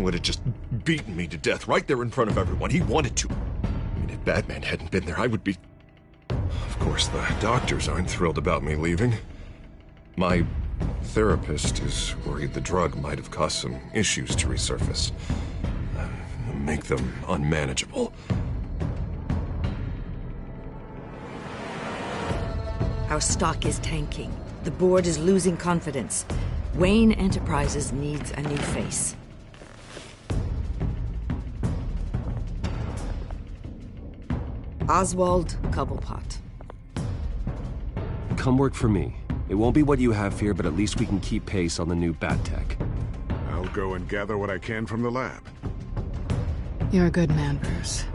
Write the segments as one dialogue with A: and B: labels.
A: would have just beaten me to death right there in front of everyone. He wanted to. I mean, if Batman hadn't been there, I would be... Of course, the doctors aren't thrilled about me leaving. My therapist is worried the drug might have caused some issues to resurface. Make them unmanageable.
B: Our stock is tanking. The board is losing confidence. Wayne Enterprises needs a new face. Oswald Cobblepot.
C: Come work for me. It won't be what you have here, but at least we can keep pace on the new bat tech.
D: I'll go and gather what I can from the lab.
E: You're a good man, Bruce.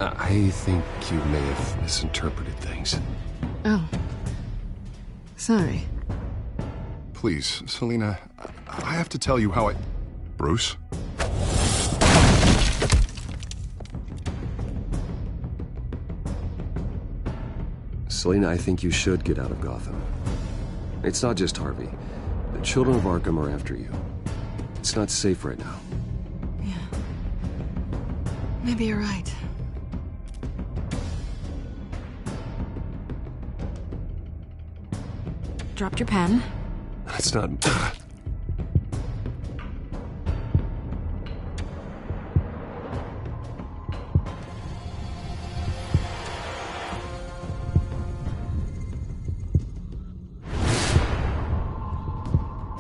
C: I think you may have misinterpreted things.
E: Oh. Sorry.
D: Please, Selina, I have to tell you how I... Bruce?
C: Selina, I think you should get out of Gotham. It's not just Harvey. The children of Arkham are after you. It's not safe right now.
E: Yeah. Maybe you're right. Dropped your pen.
C: That's not...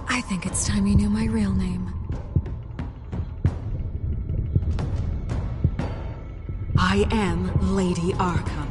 E: I think it's time you knew my real name. I am Lady Arkham.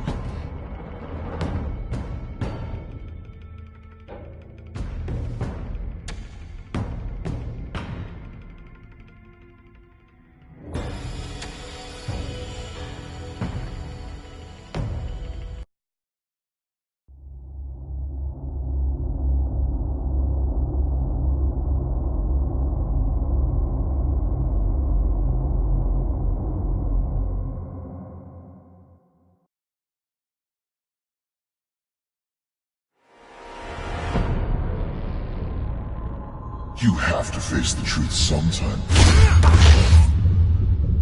F: You have to face the truth sometime.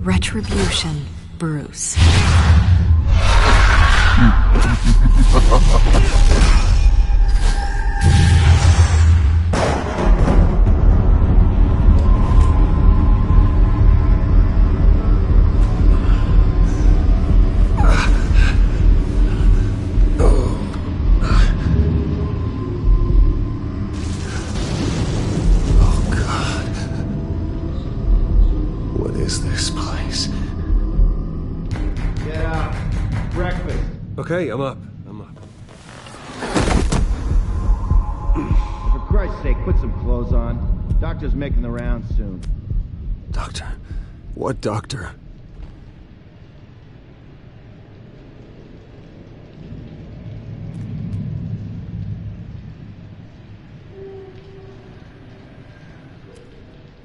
E: Retribution, Bruce.
C: Okay, I'm up.
G: For Christ's sake, put some clothes on. Doctor's making the rounds soon.
C: Doctor? What doctor?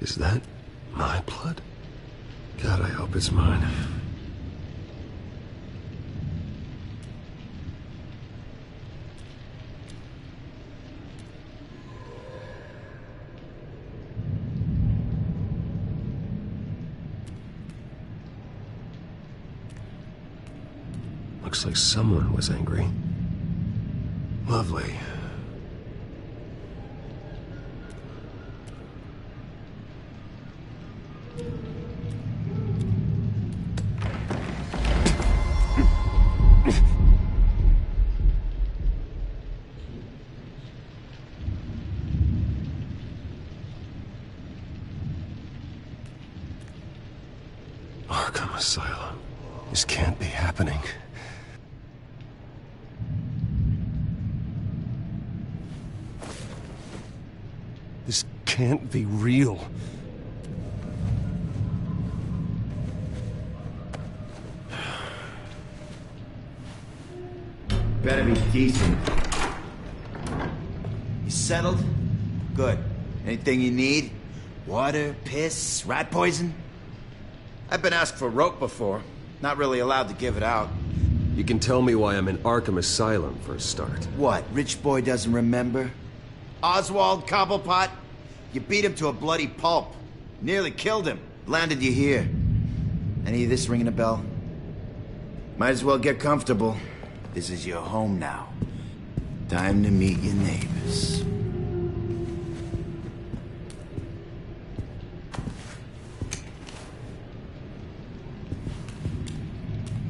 C: Is that my blood? God, I hope it's mine. Looks like someone was angry. Lovely. Arkham Asylum. This can't be happening. This can't be real.
G: Better be decent. You settled? Good. Anything you need? Water, piss, rat poison? I've been asked for rope before. Not really allowed to give it out.
C: You can tell me why I'm in Arkham Asylum for a start.
G: What, rich boy doesn't remember? Oswald Cobblepot? You beat him to a bloody pulp. Nearly killed him. Landed you here. Any of this ringing a bell? Might as well get comfortable. This is your home now. Time to meet your neighbors.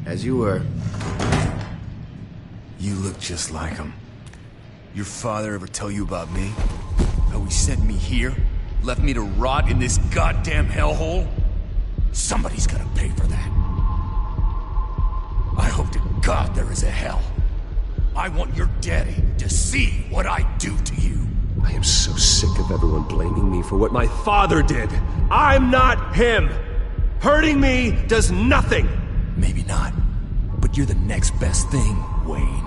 G: As you were.
H: You look just like him. Your father ever tell you about me? How he sent me here? Left me to rot in this goddamn hellhole? Somebody's gonna pay for that. I hope to God there is a hell. I want your daddy to see what I do to you.
C: I am so sick of everyone blaming me for what my father did. I'm not him. Hurting me does nothing.
H: Maybe not, but you're the next best thing, Wayne.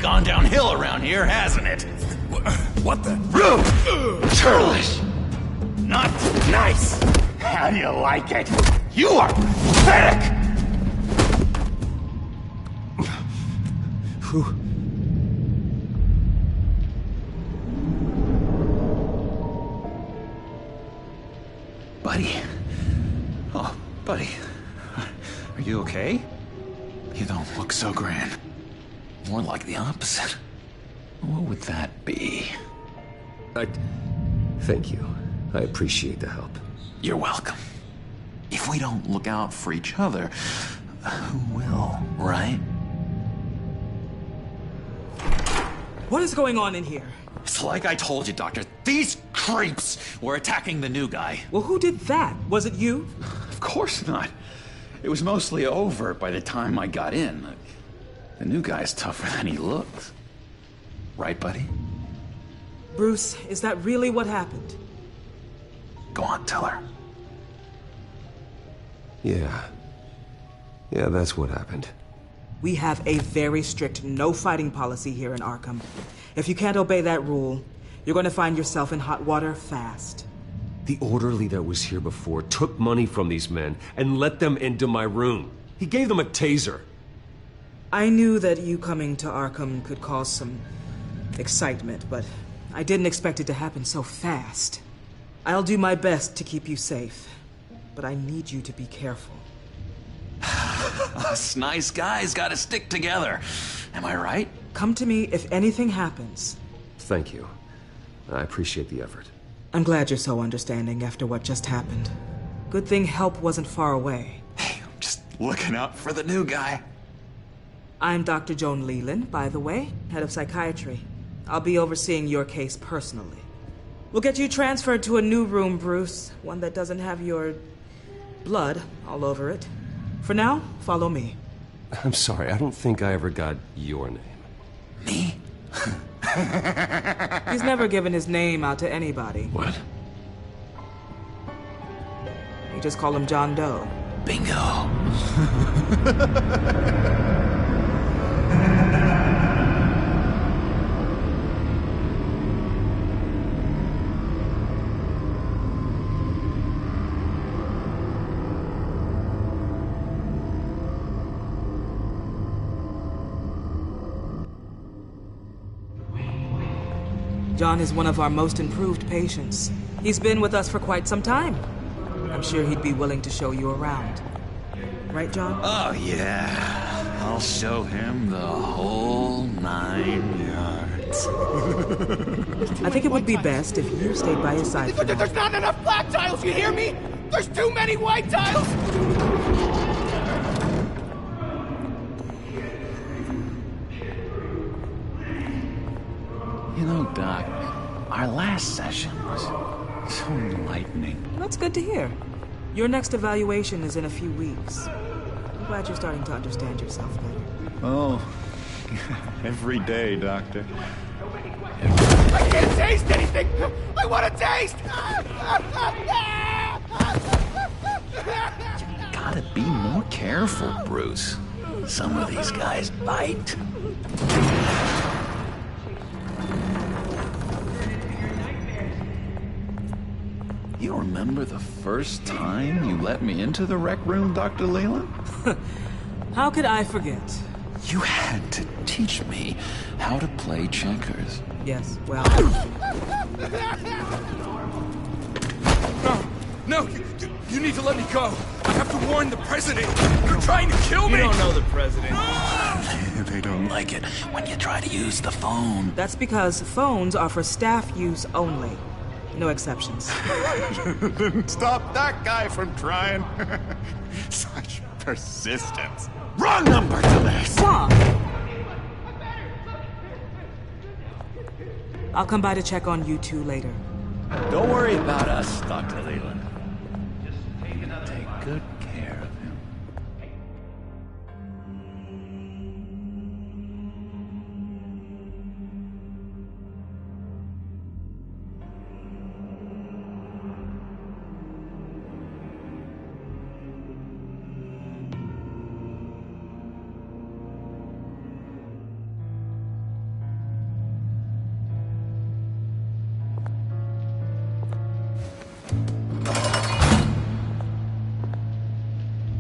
I: Gone downhill around here, hasn't it?
H: What the?
I: Churlish! Not nice! How do you like it? You are pathetic!
C: Who?
I: Buddy. Oh, buddy. Are you okay? You don't look so grand. More like the opposite. What would that be?
C: Thank you. I appreciate the help.
I: You're welcome. If we don't look out for each other, who will, right?
J: What is going on in here?
I: It's like I told you, Doctor. These creeps were attacking the new guy.
J: Well, who did that? Was it you?
I: Of course not. It was mostly over by the time I got in. The new guy's tougher than he looks. Right, buddy?
J: Bruce, is that really what happened?
I: Go on, tell her.
C: Yeah, that's what happened.
J: We have a very strict no-fighting policy here in Arkham. If you can't obey that rule, you're going to find yourself in hot water fast.
C: The orderly that was here before took money from these men and let them into my room. He gave them a taser.
J: I knew that you coming to Arkham could cause some excitement, but I didn't expect it to happen so fast. I'll do my best to keep you safe, but I need you to be careful.
I: Us nice guys gotta stick together. Am I right?
J: Come to me if anything happens.
C: Thank you. I appreciate the effort.
J: I'm glad you're so understanding after what just happened. Good thing help wasn't far away.
I: Hey, I'm just looking out for the new guy.
J: I'm Dr. Joan Leland, by the way, head of psychiatry. I'll be overseeing your case personally. We'll get you transferred to a new room, Bruce. One that doesn't have your blood all over it. For now, follow me.
C: I'm sorry, I don't think I ever got your name.
I: Me?
J: He's never given his name out to anybody.
C: What?
J: You just call him John Doe.
I: Bingo.
J: John is one of our most improved patients. He's been with us for quite some time. I'm sure he'd be willing to show you around. Right, John?
I: Oh, yeah. I'll show him the whole 9 yards.
J: I think it would be best if you stayed by his side.
K: There's not enough black tiles, you hear me? There's too many white tiles!
I: You know, Doc, our last session was so enlightening.
J: That's good to hear. Your next evaluation is in a few weeks. I'm glad you're starting to understand yourself better.
I: Oh, every day, Doctor. Every
K: I can't taste anything! I want to taste!
I: Gotta be more careful, Bruce. Some of these guys bite. You remember the first time you let me into the rec room, Dr. Leland?
J: How could I forget?
I: You had to teach me how to play checkers.
J: Yes, well...
H: No, you need to let me go. I have to warn the president. You're trying to kill me.
K: You don't know the president.
I: They don't like it when you try to use the phone.
J: That's because phones are for staff use only. No exceptions.
L: Stop that guy from trying. Such persistence.
I: Wrong number to this!
J: Come on! I'll come by to check on you two later.
I: Don't worry about us, Dr. Leland. Just take good care of him.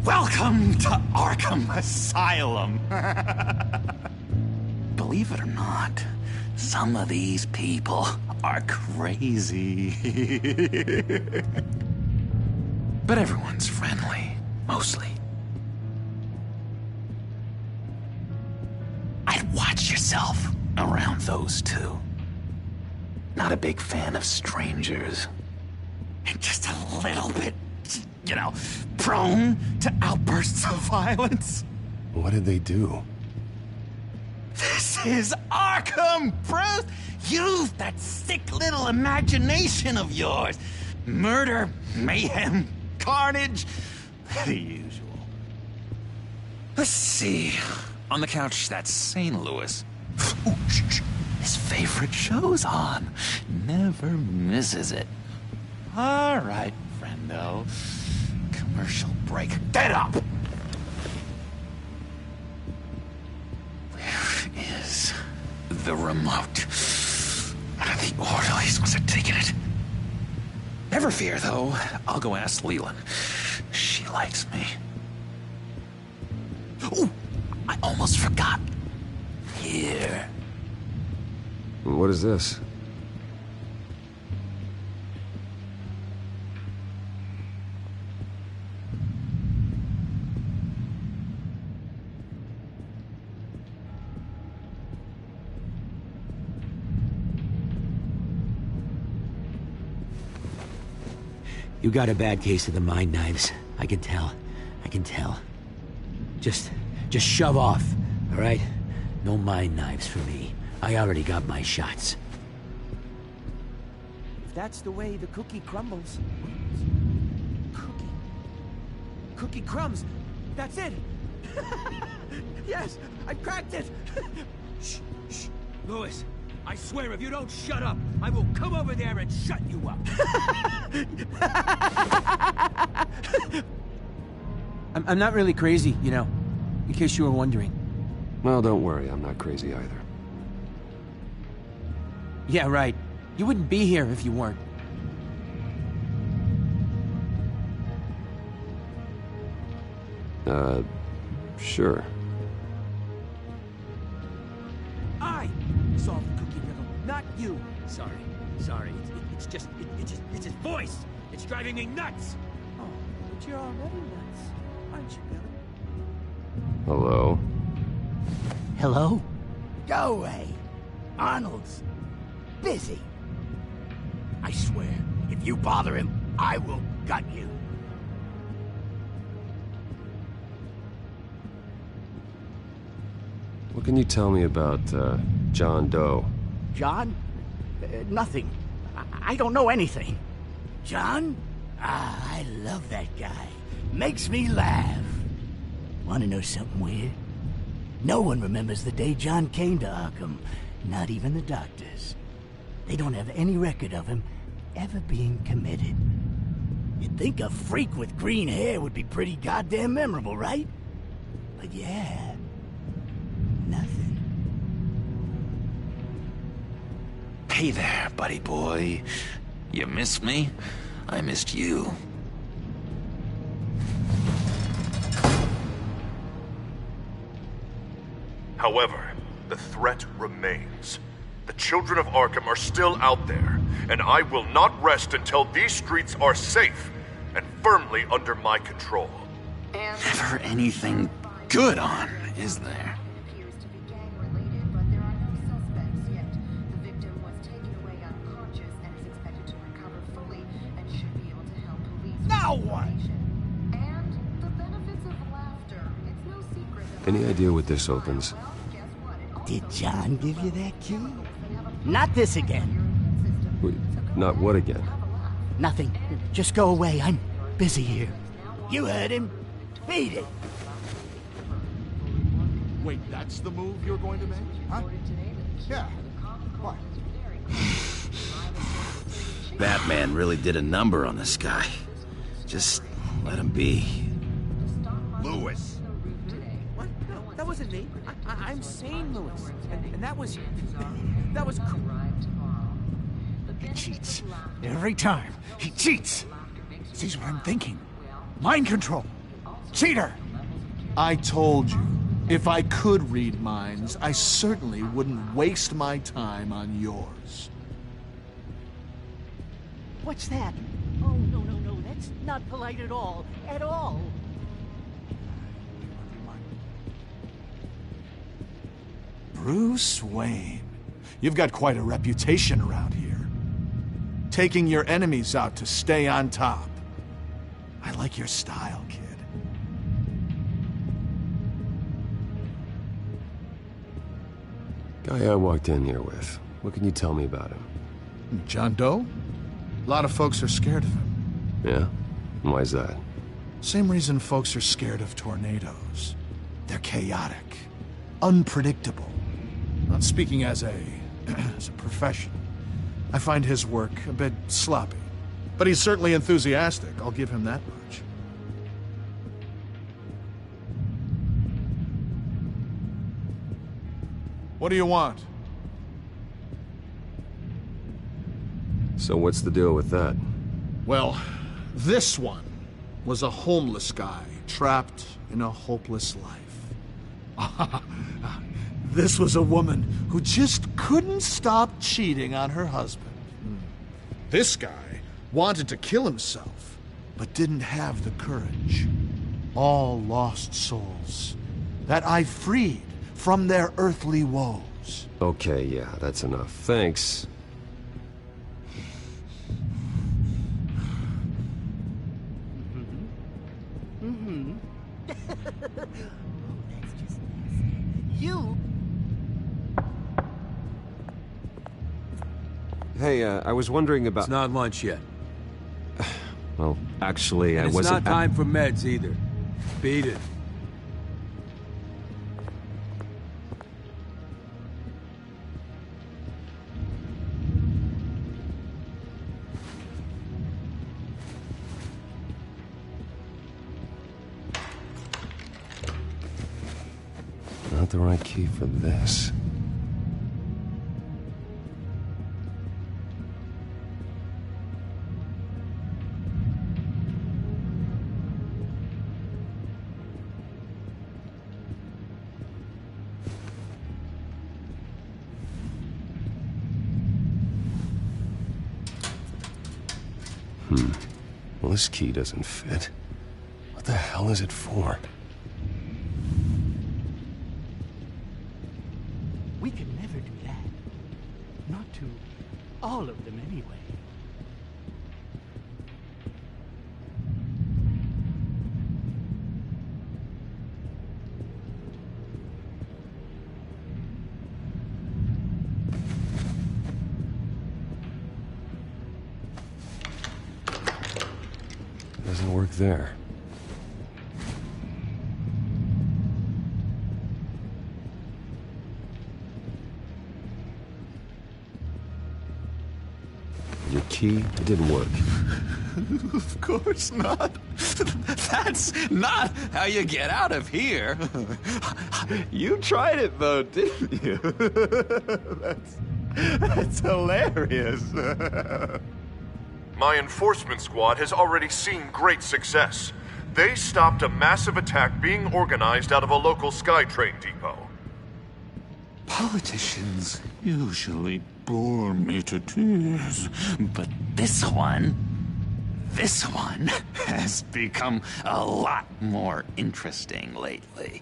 I: Welcome to Arkham Asylum. Believe it or not, some of these people are crazy. But everyone's friendly, mostly. I'd watch yourself around those two. Not a big fan of strangers. And just a little bit, you know, prone to outbursts of violence.
D: What did they do?
I: This is Arkham, Bruce! Use that sick little imagination of yours. Murder, mayhem, carnage, the usual. Let's see. On the couch, that's St. Louis. Ooh, shh. His favorite show's on. Never misses it. All right, friendo. Commercial break. Get up! Where is the remote? One of the orderlies must have taken it. Never fear, though. I'll go ask Leland. She likes me. Ooh, I almost forgot. Here.
C: What is this?
M: You got a bad case of the mind knives. I can tell. I can tell. Just shove off, all right? No mind knives for me. I already got my shots.
K: If that's the way the cookie crumbles. Cookie crumbs. That's it. Yes, I cracked it. Shh. Louis, I swear if you don't shut up, I will come over there and shut you up.
M: I'm not really crazy, you know, in case you were wondering.
C: Well, don't worry, I'm not crazy either.
M: Yeah, right. You wouldn't be here if you weren't.
C: Sure.
K: I solved the cookie riddle, not you. Sorry. It's just his voice. It's driving me nuts. Oh, but you're already nuts, aren't you, Billy?
C: Hello?
M: Hello?
K: Go away. Arnold's busy. I swear, if you bother him, I will gut you.
C: What can you tell me about, John Doe?
K: John? Nothing. I don't know anything. John? I love that guy. Makes me laugh. Want to know something weird? No one remembers the day John came to Arkham. Not even the doctors.
N: They don't have any record of him ever being committed. You'd think a freak with green hair would be pretty goddamn memorable, right? But yeah, nothing.
I: Hey there, buddy boy. You missed me? I missed you.
A: However, the threat remains. The children of Arkham are still out there, and I will not rest until these streets are safe and firmly under my control.
I: Never anything good on, is there?
N: Now what?
C: Any idea what this opens?
N: Did John give you that key? Not this again.
C: Wait, not what again?
N: Nothing. Just go away. I'm busy here. You heard him. Beat it.
L: Wait, that's the move you're going to make? Huh? Yeah. What?
G: Batman really did a number on this guy. Just let him be.
L: Lewis!
K: What? No, that wasn't me. I'm sane, Lewis. And that was... that was...
N: He cheats. Every time. He cheats. Sees what I'm thinking. Mind control. Cheater!
L: I told you, if I could read minds, I certainly wouldn't waste my time on yours.
N: What's that? Oh, no. That's not polite at all. At all.
L: Bruce Wayne. You've got quite a reputation around here. Taking your enemies out to stay on top. I like your style, kid.
C: Guy I walked in here with. What can you tell me about him?
L: John Doe? A lot of folks are scared of him.
C: Yeah? Why's that?
L: Same reason folks are scared of tornadoes. They're chaotic, unpredictable. Not speaking as a professional, I find his work a bit sloppy. But he's certainly enthusiastic, I'll give him that much. What do you want?
C: So what's the deal with that?
L: Well, this one was a homeless guy trapped in a hopeless life. This was a woman who just couldn't stop cheating on her husband. This guy wanted to kill himself, but didn't have the courage. All lost souls that I freed from their earthly woes.
C: Okay, yeah, that's enough. Thanks.
N: That's just nasty. You...
C: Hey, I was wondering about...
H: It's not lunch yet.
C: Well, actually,
H: And
C: I
H: it's
C: wasn't...
H: not time for meds either. Beat it.
C: Not the right key for this. Well, this key doesn't fit. What the hell is it for?
N: We could never do that. Not to all of them, anyway.
C: Doesn't work there. Your key, it didn't work.
I: Of course not. That's not how you get out of here.
O: You tried it though, didn't you? That's hilarious.
A: My enforcement squad has already seen great success. They stopped a massive attack being organized out of a local SkyTrain depot.
I: Politicians usually bore me to tears, but this one has become a lot more interesting lately.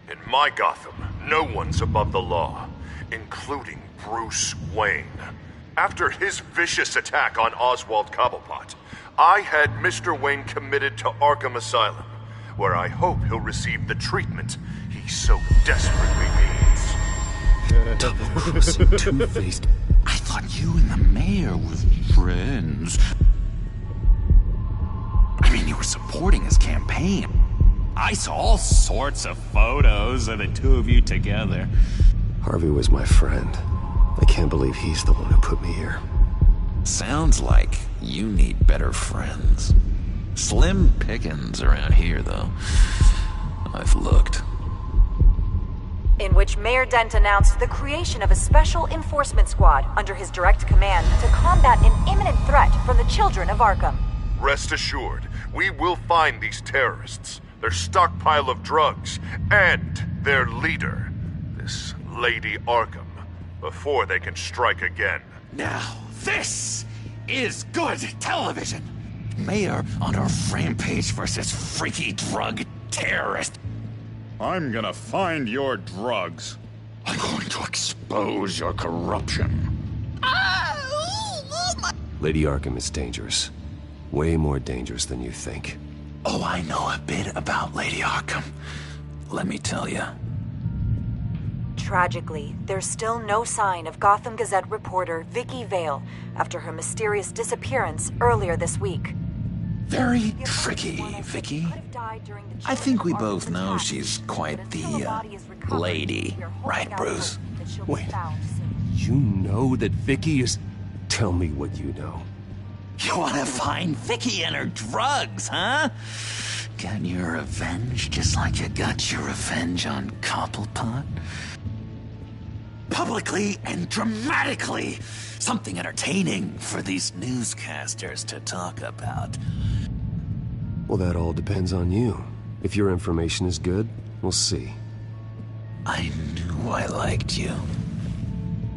A: In my Gotham, no one's above the law, including Bruce Wayne. After his vicious attack on Oswald Cobblepot, I had Mr. Wayne committed to Arkham Asylum, where I hope he'll receive the treatment he so desperately needs.
C: Double-crossing, two-faced.
I: I thought you and the mayor were friends. I mean, you were supporting his campaign. I saw all sorts of photos of the two of you together.
C: Harvey was my friend. I can't believe he's the one who put me here.
I: Sounds like you need better friends. Slim pickings around here, though. I've looked.
P: In which Mayor Dent announced the creation of a special enforcement squad under his direct command to combat an imminent threat from the children of Arkham.
A: Rest assured, we will find these terrorists, their stockpile of drugs, and their leader, this Lady Arkham, before they can strike again.
I: Now, this is good television. Mayor on a rampage versus freaky drug terrorist.
Q: I'm gonna find your drugs.
I: I'm going to expose your corruption.
C: Lady Arkham is dangerous. Way more dangerous than you think.
I: Oh, I know a bit about Lady Arkham. Let me tell you.
P: Tragically, there's still no sign of Gotham Gazette reporter Vicky Vale after her mysterious disappearance earlier this week.
I: Very tricky, Vicky. I think we both know she's quite the, lady, right, Bruce?
C: Wait, you know that Vicky is... Tell me what you know.
I: You wanna find Vicky and her drugs, huh? Get your revenge just like you got your revenge on Cobblepot? Publicly and dramatically! Something entertaining for these newscasters to talk about.
C: Well, that all depends on you. If your information is good, we'll see.
I: I knew I liked you.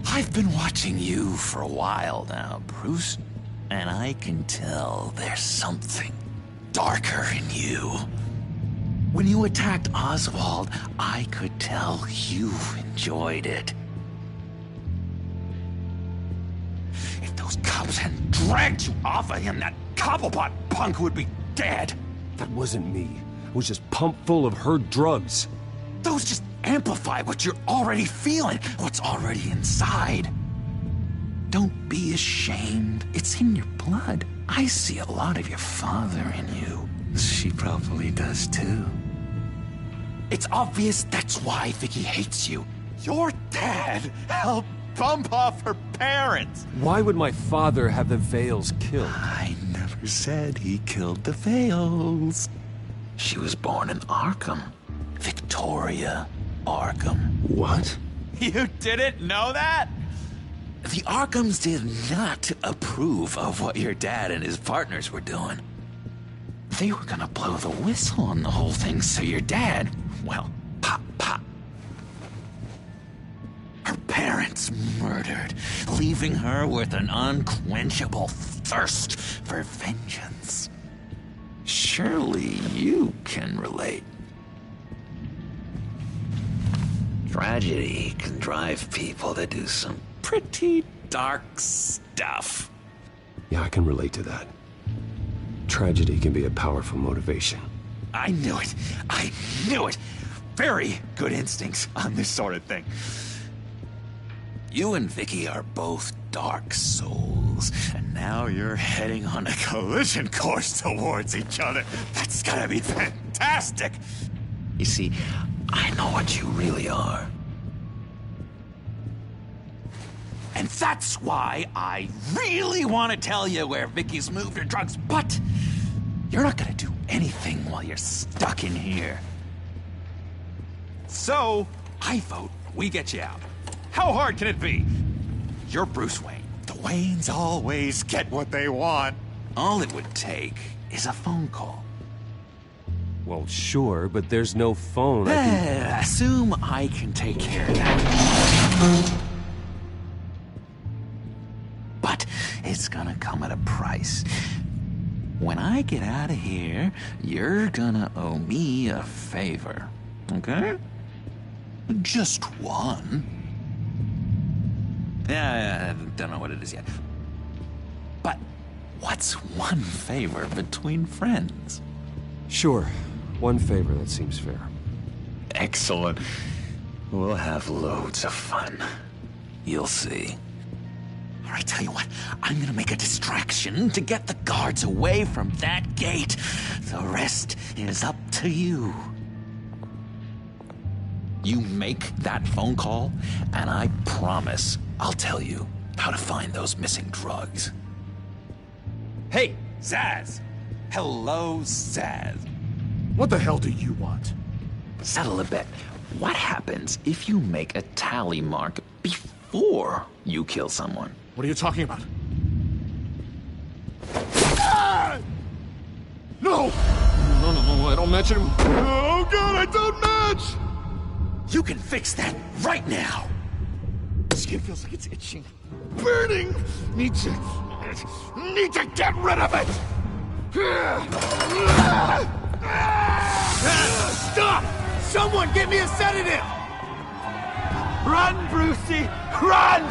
I: I've been watching you for a while now, Bruce. And I can tell there's something darker in you. When you attacked Oswald, I could tell you enjoyed it. If those cops hadn't dragged you off of him, that Cobblepot punk would be dead.
C: That wasn't me. It was just pumped full of her drugs.
I: Those just amplify what you're already feeling, what's already inside. Don't be ashamed. It's in your blood. I see a lot of your father in you. She probably does too. It's obvious that's why Vicky hates you. Your dad helped bump off her parents.
C: Why would my father have the Vales killed?
I: I never said he killed the Vales. She was born in Arkham. Victoria Arkham.
C: What?
I: You didn't know that? The Arkhams did not approve of what your dad and his partners were doing. They were gonna blow the whistle on the whole thing, so your dad, well, pop. Her parents murdered, leaving her with an unquenchable thirst for vengeance. Surely you can relate. Tragedy can drive people to do some pretty dark stuff.
C: Yeah, I can relate to that. Tragedy can be a powerful motivation.
I: I knew it. I knew it. Very good instincts on this sort of thing. You and Vicky are both dark souls, and now you're heading on a collision course towards each other. That's gotta be fantastic. You see, I know what you really are. And that's why I really want to tell you where Vicky's moved her drugs, but you're not gonna do anything while you're stuck in here. So, I vote we get you out. How hard can it be? You're Bruce Wayne. The Waynes always get what they want. All it would take is a phone call.
C: Well, sure, but there's no phone.
I: Assume I can take care of that. But it's gonna come at a price. When I get out of here, you're gonna owe me a favor, okay? Just one. Yeah, I don't know what it is yet. But what's one favor between friends?
C: Sure. One favor, that seems fair.
I: Excellent. We'll have loads of fun. You'll see. All right, tell you what, I'm gonna make a distraction to get the guards away from that gate. The rest is up to you. You make that phone call, and I promise I'll tell you how to find those missing drugs. Hey, Zaz! Hello, Zaz.
L: What the hell do you want?
I: Settle a bet. What happens if you make a tally mark before you kill someone?
L: What are you talking about? Ah! No! No, I don't match him. Oh, God, I don't match!
I: You can fix that right now!
L: Skin feels like it's itching. Burning! Need to get rid of it!
K: Stop! Someone get me a sedative! Run, Brucey! Run!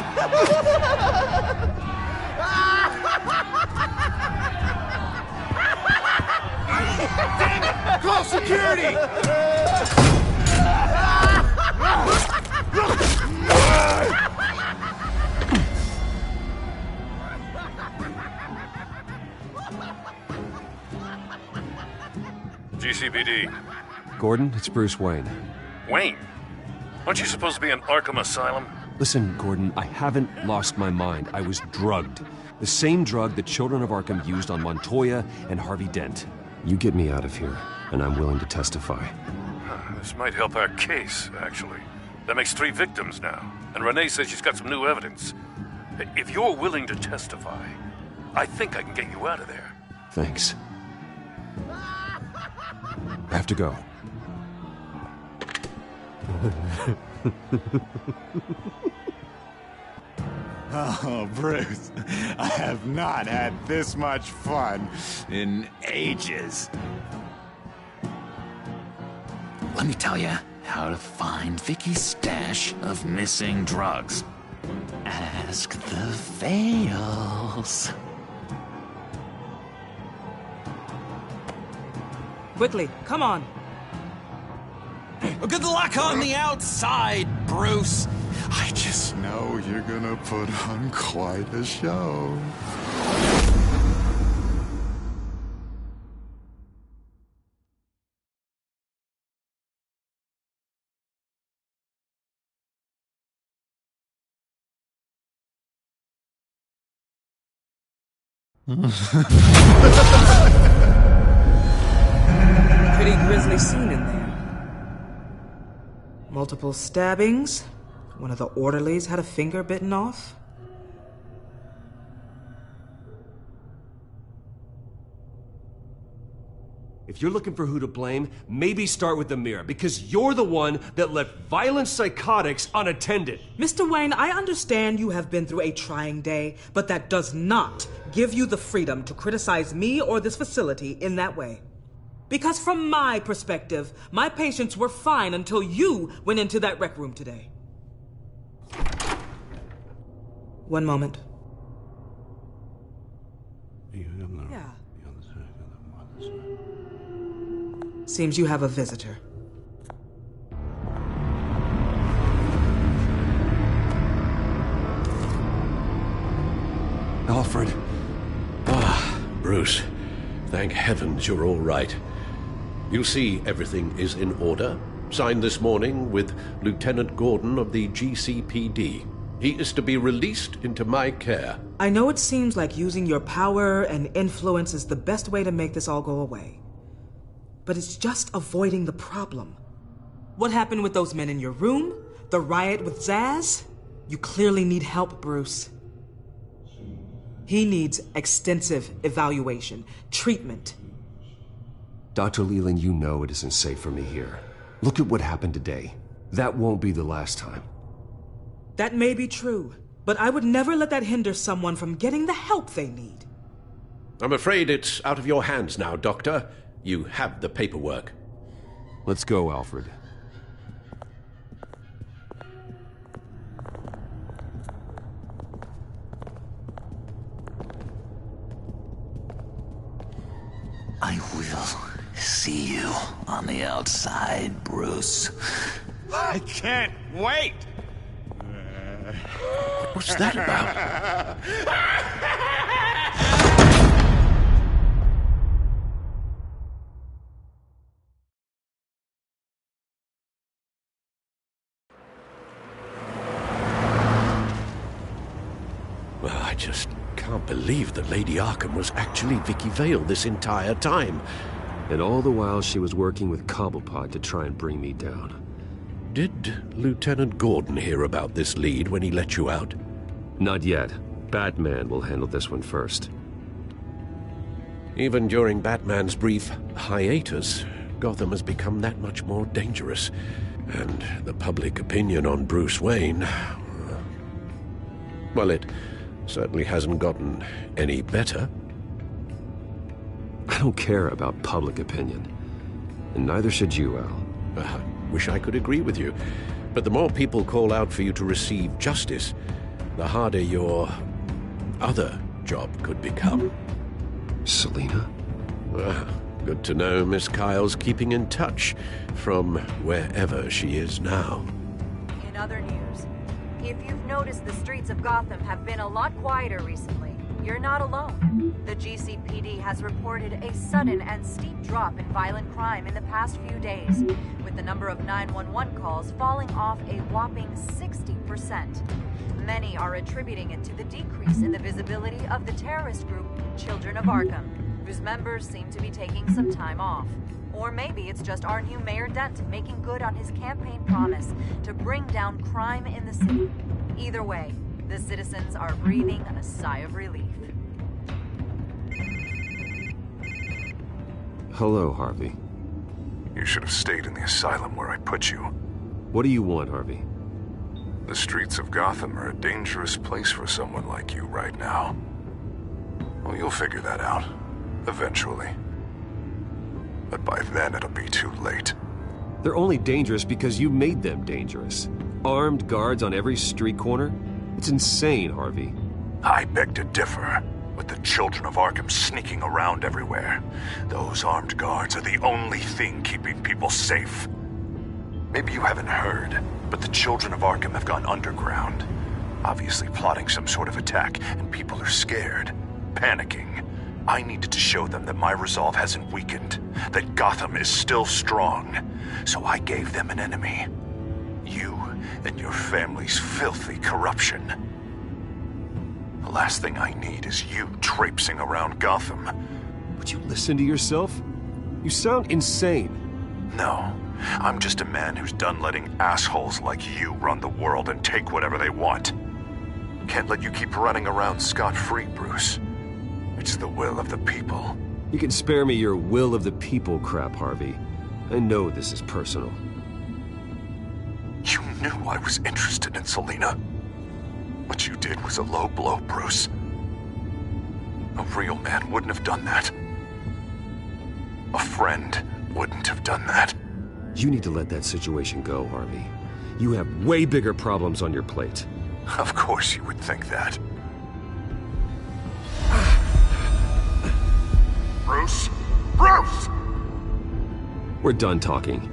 K: Damn it! Call security!
A: GCPD.
C: Gordon, it's Bruce Wayne.
A: Wayne? Aren't you supposed to be in Arkham Asylum?
C: Listen, Gordon, I haven't lost my mind. I was drugged. The same drug the children of Arkham used on Montoya and Harvey Dent. You get me out of here, and I'm willing to testify.
A: This might help our case, actually. That makes 3 victims now, and Renee says she's got some new evidence. If you're willing to testify, I think I can get you out of there.
C: Thanks. I have to go.
H: Oh, Bruce, I have not had this much fun in ages.
I: Let me tell you how to find Vicky's stash of missing drugs. Ask the Vales.
J: Quickly, come on.
I: Good luck on the outside, Bruce.
H: I just know you're gonna put on quite a show.
J: Pretty grisly scene in there. Multiple stabbings. One of the orderlies had a finger bitten off.
C: If you're looking for who to blame, maybe start with the mirror, because you're the one that left violent psychotics unattended.
J: Mr. Wayne, I understand you have been through a trying day, but that does not give you the freedom to criticize me or this facility in that way. Because from my perspective, my patients were fine until you went into that rec room today. One moment. Yeah. Seems you have a visitor.
C: Alfred.
R: Bruce, thank heavens you're all right. You see, everything is in order. Signed this morning with Lieutenant Gordon of the GCPD. He is to be released into my care.
J: I know it seems like using your power and influence is the best way to make this all go away. But it's just avoiding the problem. What happened with those men in your room? The riot with Zaz? You clearly need help, Bruce. He needs extensive evaluation, treatment.
C: Dr. Leland, you know it isn't safe for me here. Look at what happened today. That won't be the last time.
J: That may be true, but I would never let that hinder someone from getting the help they need.
R: I'm afraid it's out of your hands now, Doctor. You have the paperwork.
C: Let's go, Alfred.
I: I will see you on the outside, Bruce.
Q: I can't wait!
R: What's that about? Well, I just can't believe that Lady Arkham was actually Vicky Vale this entire time.
C: And all the while she was working with Cobblepot to try and bring me down.
R: Did Lieutenant Gordon hear about this lead when he let you out?
C: Not yet. Batman will handle this one first.
R: Even during Batman's brief hiatus, Gotham has become that much more dangerous. And the public opinion on Bruce Wayne... well, it certainly hasn't gotten any better.
C: I don't care about public opinion. And neither should you, Al.
R: I wish I could agree with you. But the more people call out for you to receive justice, the harder your other job could become.
C: Selina?
R: Good to know Miss Kyle's keeping in touch from wherever she is now.
P: In other news, if you've noticed, the streets of Gotham have been a lot quieter recently. You're not alone. The GCPD has reported a sudden and steep drop in violent crime in the past few days, with the number of 911 calls falling off a whopping 60%. Many are attributing it to the decrease in the visibility of the terrorist group Children of Arkham, whose members seem to be taking some time off. Or maybe it's just our new Mayor Dent making good on his campaign promise to bring down crime in the city. Either way, the citizens are breathing a sigh of relief.
C: Hello, Harvey.
S: You should have stayed in the asylum where I put you.
C: What do you want, Harvey?
S: The streets of Gotham are a dangerous place for someone like you right now. Well, you'll figure that out. Eventually. But by then, it'll be too late.
C: They're only dangerous because you made them dangerous. Armed guards on every street corner? It's insane, Harvey.
S: I beg to differ. With the Children of Arkham sneaking around everywhere, those armed guards are the only thing keeping people safe. Maybe you haven't heard, but the Children of Arkham have gone underground. Obviously plotting some sort of attack, and people are scared, panicking. I needed to show them that my resolve hasn't weakened, that Gotham is still strong. So I gave them an enemy. You and your family's filthy corruption. The last thing I need is you traipsing around Gotham.
C: Would you listen to yourself? You sound insane.
S: No, I'm just a man who's done letting assholes like you run the world and take whatever they want. Can't let you keep running around scot-free, Bruce. It's the will of the people.
C: You can spare me your will of the people crap, Harvey. I know this is personal.
S: You knew I was interested in Selina. What you did was a low blow, Bruce. A real man wouldn't have done that. A friend wouldn't have done that.
C: You need to let that situation go, Harvey. You have way bigger problems on your plate.
S: Of course you would think that. Bruce? Bruce!
C: We're done talking.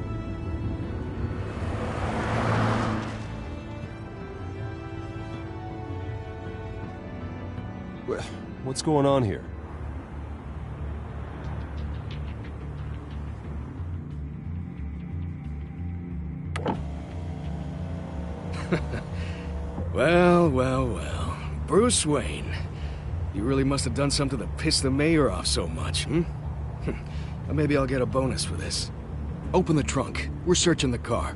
C: What's going on here?
T: Well, well, well. Bruce Wayne. You really must have done something to piss the mayor off so much, hmm? Maybe I'll get a bonus for this. Open the trunk. We're searching the car.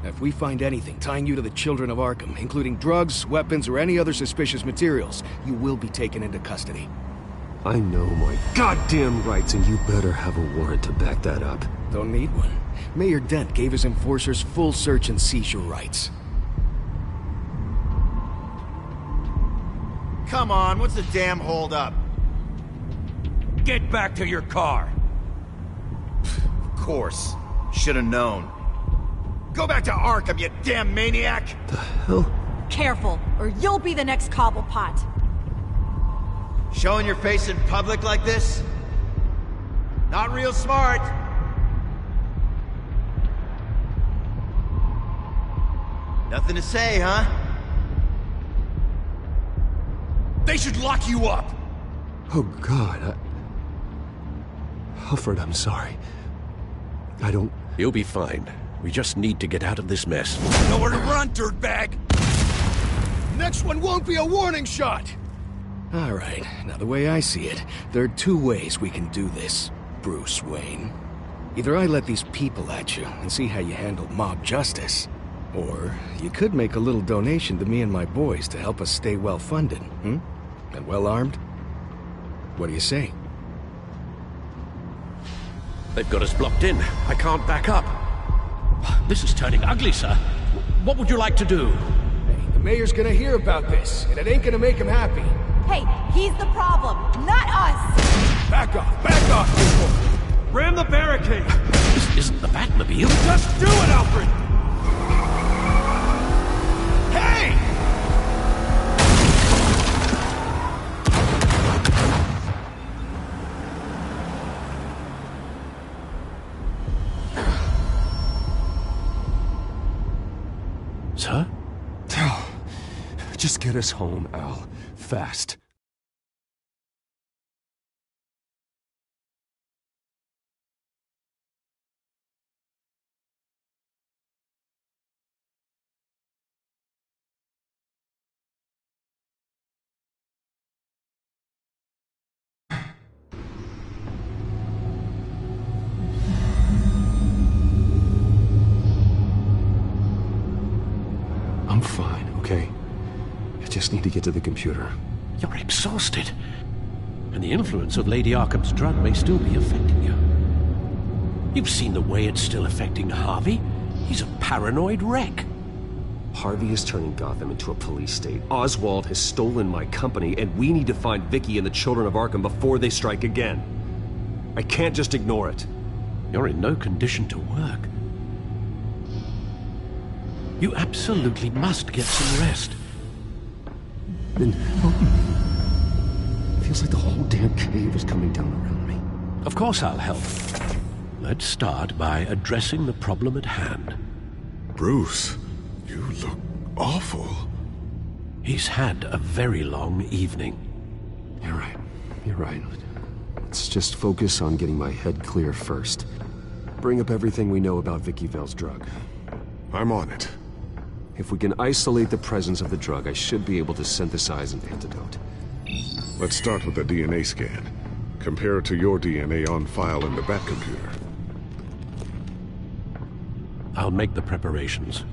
T: If we find anything tying you to the Children of Arkham, including drugs, weapons, or any other suspicious materials, you will be taken into custody.
C: I know my goddamn rights, and you better have a warrant to back that up.
T: Don't need one. Mayor Dent gave his enforcers full search and seizure rights.
G: Come on, what's the damn holdup?
K: Get back to your car!
G: Of course. Should've known. Go back to Arkham, you damn maniac!
C: The hell?
U: Careful, or you'll be the next Cobblepot.
G: Showing your face in public like this? Not real smart. Nothing to say, huh?
K: They should lock you up!
C: Oh, God, Alfred, I'm sorry. I don't...
R: You'll be fine. We just need to get out of this mess.
K: Nowhere to run, dirtbag!
T: Next one won't be a warning shot! All right, now the way I see it, there are two ways we can do this, Bruce Wayne. Either I let these people at you and see how you handle mob justice, or you could make a little donation to me and my boys to help us stay well-funded, hmm? And well-armed? What do you say?
R: They've got us blocked in. I can't back up.
I: This is turning ugly, sir. What would you like to do?
T: Hey, the mayor's gonna hear about this, and it ain't gonna make him happy.
U: Hey, he's the problem, not us!
T: Back off, people!
K: Ram the barricade!
I: This isn't the Batmobile.
K: Just do it, Alfred!
T: Hey!
C: Sir? Just get us home, Al. Fast. I'm fine, okay? I just need to get to the computer.
R: You're exhausted. And the influence of Lady Arkham's drug may still be affecting you. You've seen the way it's still affecting Harvey. He's a paranoid wreck.
C: Harvey is turning Gotham into a police state. Oswald has stolen my company, and we need to find Vicky and the Children of Arkham before they strike again. I can't just ignore it.
R: You're in no condition to work. You absolutely must get some rest.
C: Then... feels like the whole damn cave is coming down around me.
R: Of course I'll help. Let's start by addressing the problem at hand.
F: Bruce, you look awful.
R: He's had a very long evening.
C: You're right. Let's just focus on getting my head clear first. Bring up everything we know about Vicky Vale's drug.
F: I'm on it.
C: If we can isolate the presence of the drug, I should be able to synthesize an antidote.
F: Let's start with a DNA scan. Compare it to your DNA on file in the Batcomputer.
R: I'll make the preparations.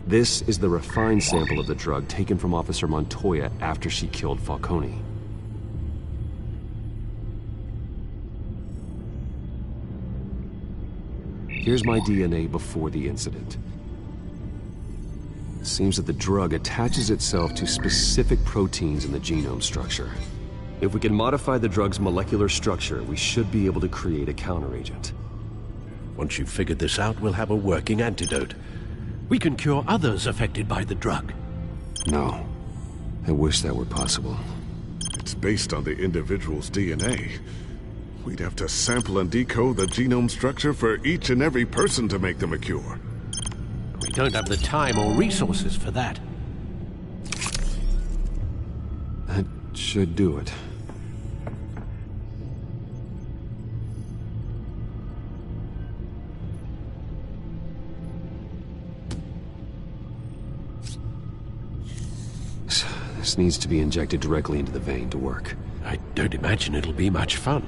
C: This is the refined sample of the drug taken from Officer Montoya after she killed Falcone. Here's my DNA before the incident. It seems that the drug attaches itself to specific proteins in the genome structure. If we can modify the drug's molecular structure, we should be able to create a counteragent.
R: Once you've figured this out, we'll have a working antidote. We can cure others affected by the drug.
C: No. I wish that were possible.
F: It's based on the individual's DNA. We'd have to sample and decode the genome structure for each and every person to make them a cure.
R: We don't have the time or resources for that.
C: That should do it. This needs to be injected directly into the vein to work.
R: I don't imagine it'll be much fun.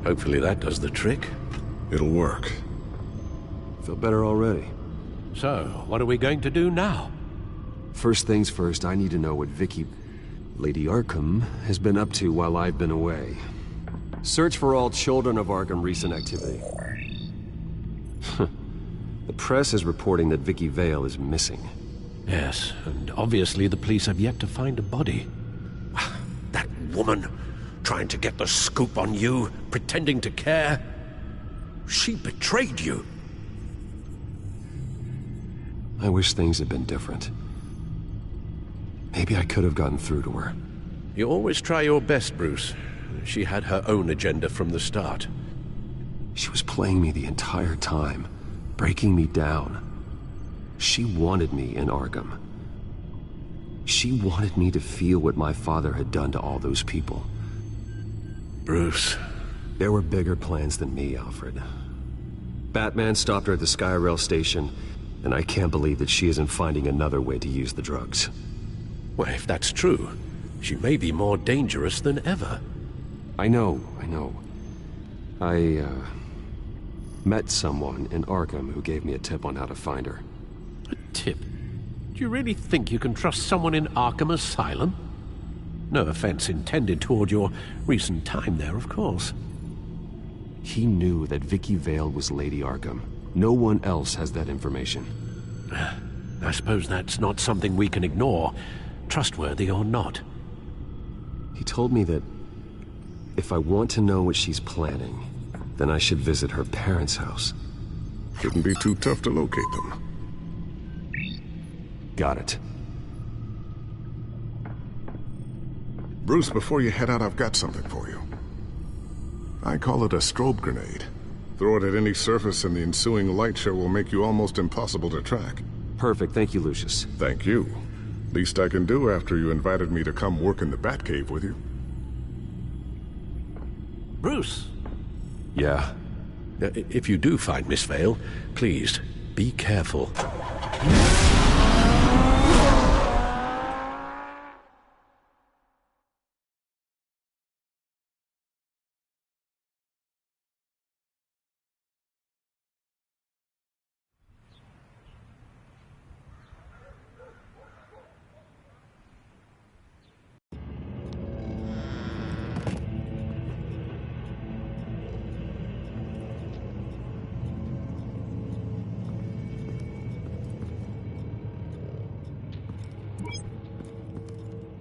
R: Hopefully that does the trick.
F: It'll work.
C: Feel better already.
R: So, what are we going to do now?
C: First things first, I need to know what Lady Arkham, has been up to while I've been away. Search for all children of Arkham recent activity. The press is reporting that Vicky Vale is missing.
R: Yes, and obviously the police have yet to find a body. That woman, trying to get the scoop on you, pretending to care. She betrayed you.
C: I wish things had been different. Maybe I could have gotten through to her.
R: You always try your best, Bruce. She had her own agenda from the start.
C: She was playing me the entire time, breaking me down. She wanted me in Arkham. She wanted me to feel what my father had done to all those people.
R: Bruce.
C: There were bigger plans than me, Alfred. Batman stopped her at the Skyrail station, and I can't believe that she isn't finding another way to use the drugs.
R: Well, if that's true, she may be more dangerous than ever.
C: I know. I met someone in Arkham who gave me a tip on how to find her.
R: A tip? Do you really think you can trust someone in Arkham Asylum? No offense intended toward your recent time there, of course.
C: He knew that Vicky Vale was Lady Arkham. No one else has that information.
R: I suppose that's not something we can ignore, trustworthy or not.
C: He told me that if I want to know what she's planning, then I should visit her parents' house.
F: Shouldn't be too tough to locate them.
C: Got it.
F: Bruce, before you head out, I've got something for you. I call it a strobe grenade. Throw it at any surface and the ensuing light show will make you almost impossible to track.
C: Perfect, thank you, Lucius.
F: Thank you. Least I can do after you invited me to come work in the Batcave with you.
R: Bruce!
C: Yeah?
R: If you do find Miss Vale, please, be careful.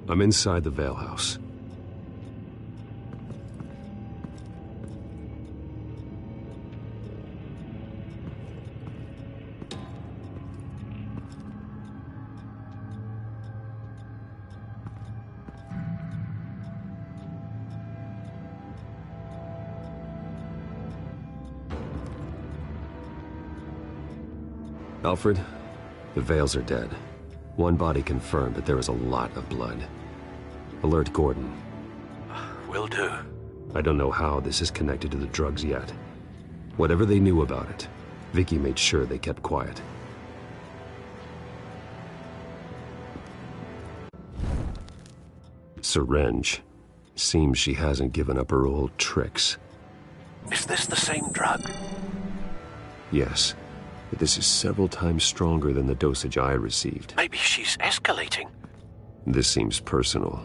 C: I'm inside the Vale house. Alfred, the Vales are dead. One body confirmed, but there is a lot of blood. Alert Gordon.
R: Will do.
C: I don't know how this is connected to the drugs yet. Whatever they knew about it, Vicky made sure they kept quiet. Syringe. Seems she hasn't given up her old tricks.
R: Is this the same drug?
C: Yes, but this is several times stronger than the dosage I received.
R: Maybe she's escalating.
C: This seems personal.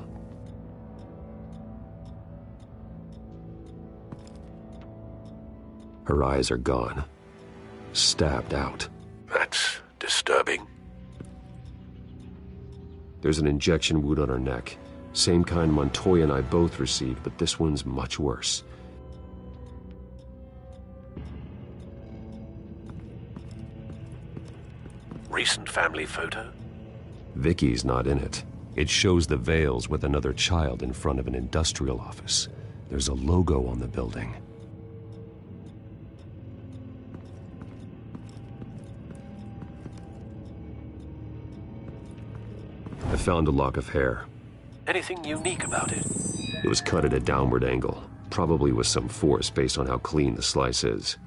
C: Her eyes are gone. Stabbed out.
R: That's disturbing.
C: There's an injection wound on her neck. Same kind Montoya and I both received, but this one's much worse.
R: Recent family photo?
C: Vicky's not in it. It shows the Vales with another child in front of an industrial office. There's a logo on the building. found a lock of hair.
R: Anything unique about it?
C: It was cut at a downward angle, probably with some force based on how clean the slice is.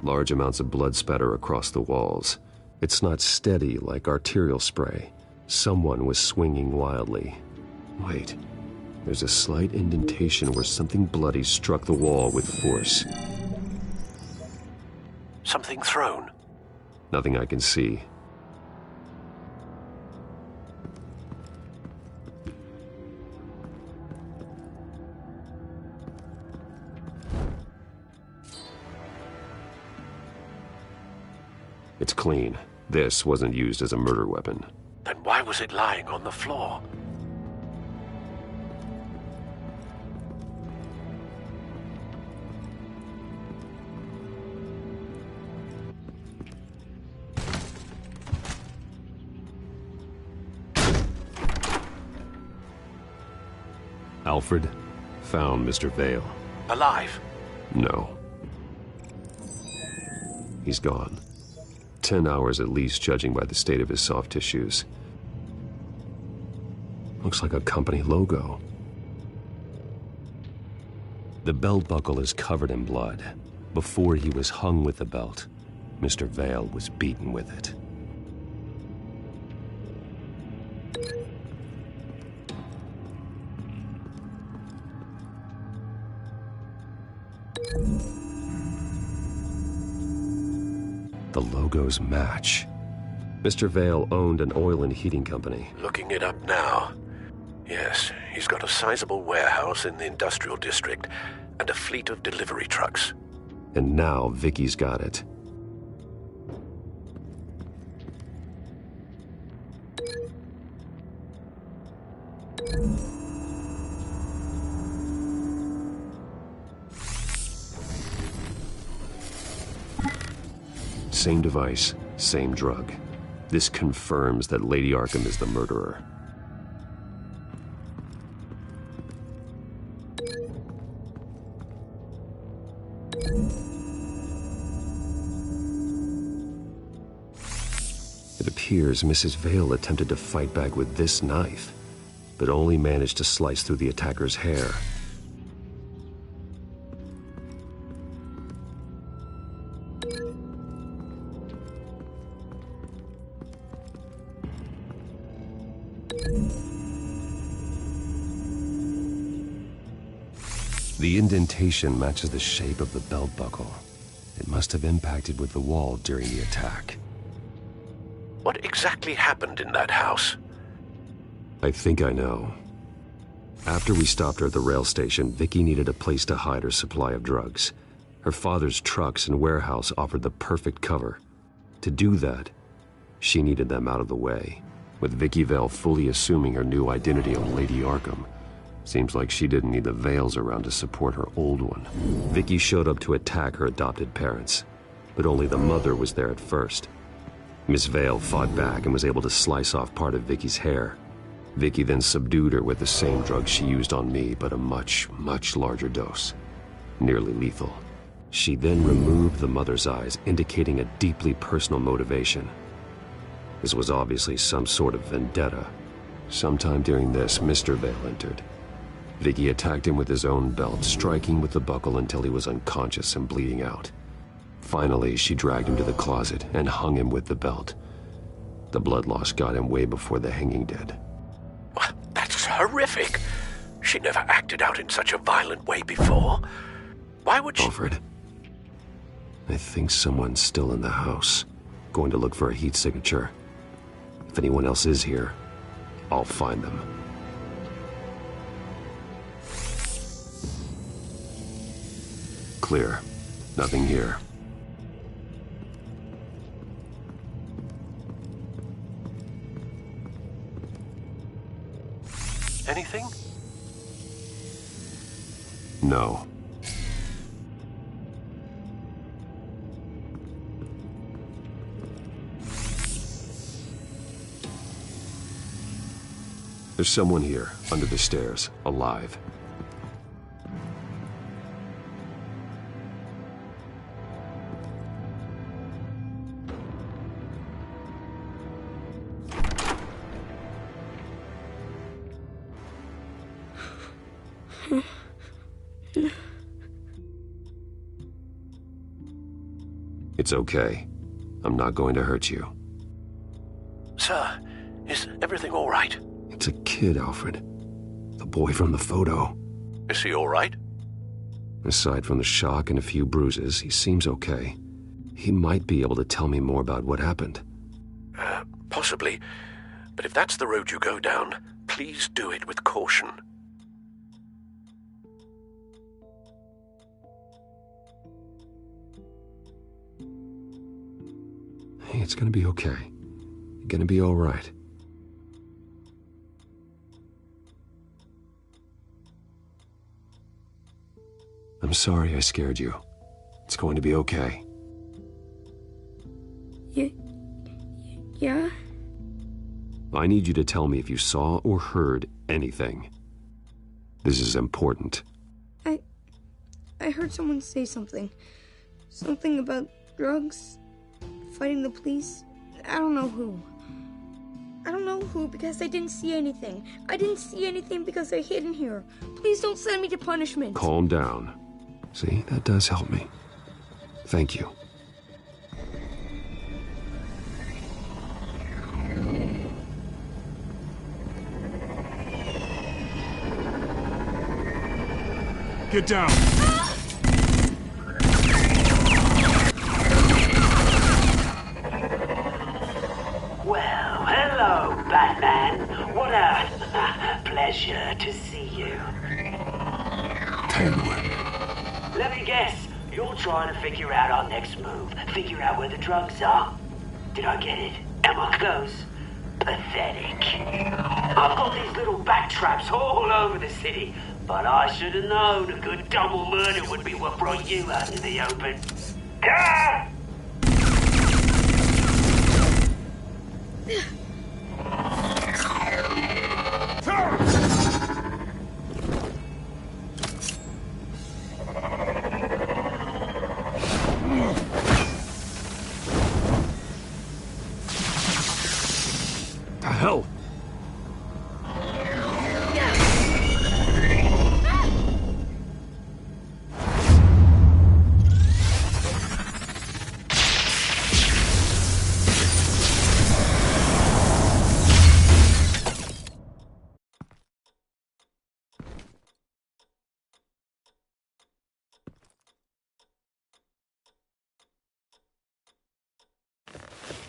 C: Large amounts of blood spatter across the walls. It's not steady like arterial spray. Someone was swinging wildly. Wait, there's a slight indentation where something bloody struck the wall with force.
R: Something thrown?
C: Nothing I can see. It's clean. This wasn't used as a murder weapon.
R: Then why was it lying on the floor?
C: Alfred found Mr. Vale.
R: Alive?
C: No. He's gone. 10 hours at least, judging by the state of his soft tissues. Looks like a company logo. The belt buckle is covered in blood. Before he was hung with the belt, Mr. Vale was beaten with it. The logos match. Mr. Vale owned an oil and heating company.
R: Looking it up now. Yes, he's got a sizable warehouse in the industrial district and a fleet of delivery trucks.
C: And now Vicky's got it. Same device, same drug. This confirms that Lady Arkham is the murderer. It appears Mrs. Vale attempted to fight back with this knife, but only managed to slice through the attacker's hair. The indentation matches the shape of the belt buckle. It must have impacted with the wall during the attack.
R: What exactly happened in that house?
C: I think I know. After we stopped her at the rail station, Vicky needed a place to hide her supply of drugs. Her father's trucks and warehouse offered the perfect cover. To do that, she needed them out of the way, with Vicky Vale fully assuming her new identity of Lady Arkham. Seems like she didn't need the Vales around to support her old one. Vicky showed up to attack her adopted parents, but only the mother was there at first. Miss Vale fought back and was able to slice off part of Vicky's hair. Vicky then subdued her with the same drug she used on me, but a much, much larger dose. Nearly lethal. She then removed the mother's eyes, indicating a deeply personal motivation. This was obviously some sort of vendetta. Sometime during this, Mr. Vale entered. Vicky attacked him with his own belt, striking with the buckle until he was unconscious and bleeding out. Finally, she dragged him to the closet and hung him with the belt. The blood loss got him way before the hanging did.
R: That's horrific. She never acted out in such a violent way before. Why would she...
C: Alfred, I think someone's still in the house. Going to look for a heat signature. If anyone else is here, I'll find them. Clear. Nothing here.
R: Anything?
C: No. There's someone here, under the stairs, alive. It's okay. I'm not going to hurt you.
R: Sir, is everything all right?
C: It's a kid, Alfred. The boy from the photo.
R: Is he all right?
C: Aside from the shock and a few bruises, he seems okay. He might be able to tell me more about what happened.
R: Possibly. But if that's the road you go down, please do it with caution.
C: Hey, it's gonna be okay. You're gonna be all right. I'm sorry I scared you. It's going to be okay.
B: Yeah?
C: I need you to tell me if you saw or heard anything. This is important.
B: I heard someone say something. Something about drugs, fighting the police. I don't know who. I don't know who because I didn't see anything. I didn't see anything because I hid in here. Please don't send me to punishment.
C: Calm down. See, that does help me. Thank you.
F: Get down!
V: Well, hello, Batman. What a pleasure to see you. Let me guess, you're trying to figure out our next move. Figure out where the drugs are. Did I get it? Am I close? Pathetic. I've got these little bat traps all over the city, but I should have known a good double murder would be what brought you out in the open. Ah!
C: The hell?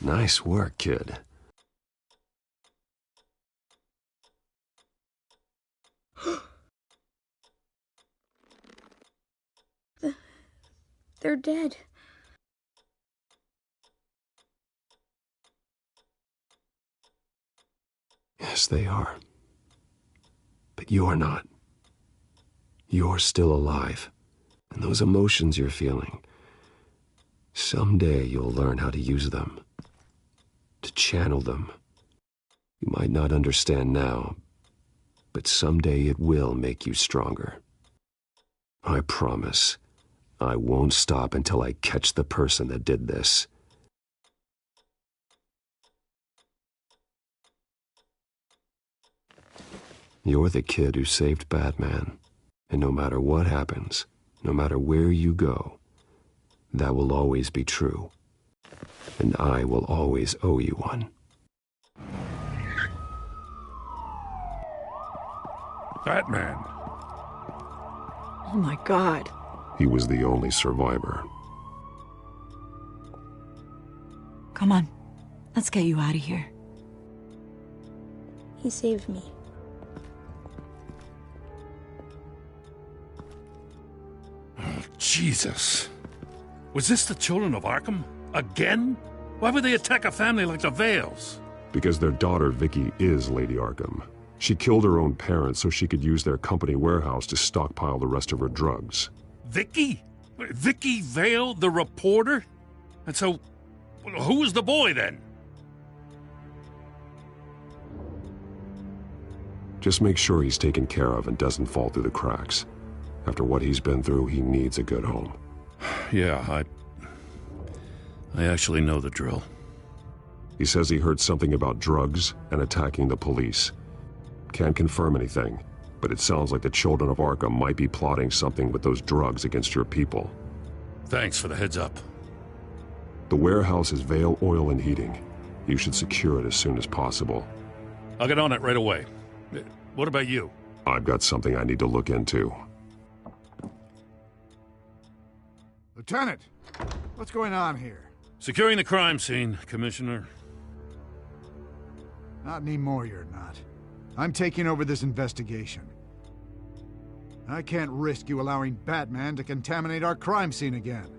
C: Nice work, kid.
B: They're dead.
C: Yes, they are. But you're not. You're still alive. And those emotions you're feeling, someday you'll learn how to use them. To channel them. You might not understand now, but someday it will make you stronger. I promise. I won't stop until I catch the person that did this. You're the kid who saved Batman. And no matter what happens, no matter where you go, that will always be true. And I will always owe you one.
R: Batman.
E: Oh my God.
D: He was the only survivor.
E: Come on. Let's get you out of here.
B: He saved me.
R: Oh, Jesus. Was this the children of Arkham? Again? Why would they attack a family like the Vales?
D: Because their daughter, Vicky, is Lady Arkham. She killed her own parents so she could use their company warehouse to stockpile the rest of her drugs.
R: Vicky? Vicky Vale, the reporter? And so, who was the boy then?
D: Just make sure he's taken care of and doesn't fall through the cracks. After what he's been through, he needs a good home.
R: Yeah, I actually know the drill.
D: He says he heard something about drugs and attacking the police. Can't confirm anything, but it sounds like the children of Arkham might be plotting something with those drugs against your people.
R: Thanks for the heads up.
D: The warehouse is Vale Oil and Heating. You should secure it as soon as possible.
M: I'll get on it right away. What about you?
D: I've got something I need to look into.
L: Lieutenant, what's going on here?
M: Securing the crime scene, Commissioner.
L: Not anymore, you're not. I'm taking over this investigation. I can't risk you allowing Batman to contaminate our crime scene again.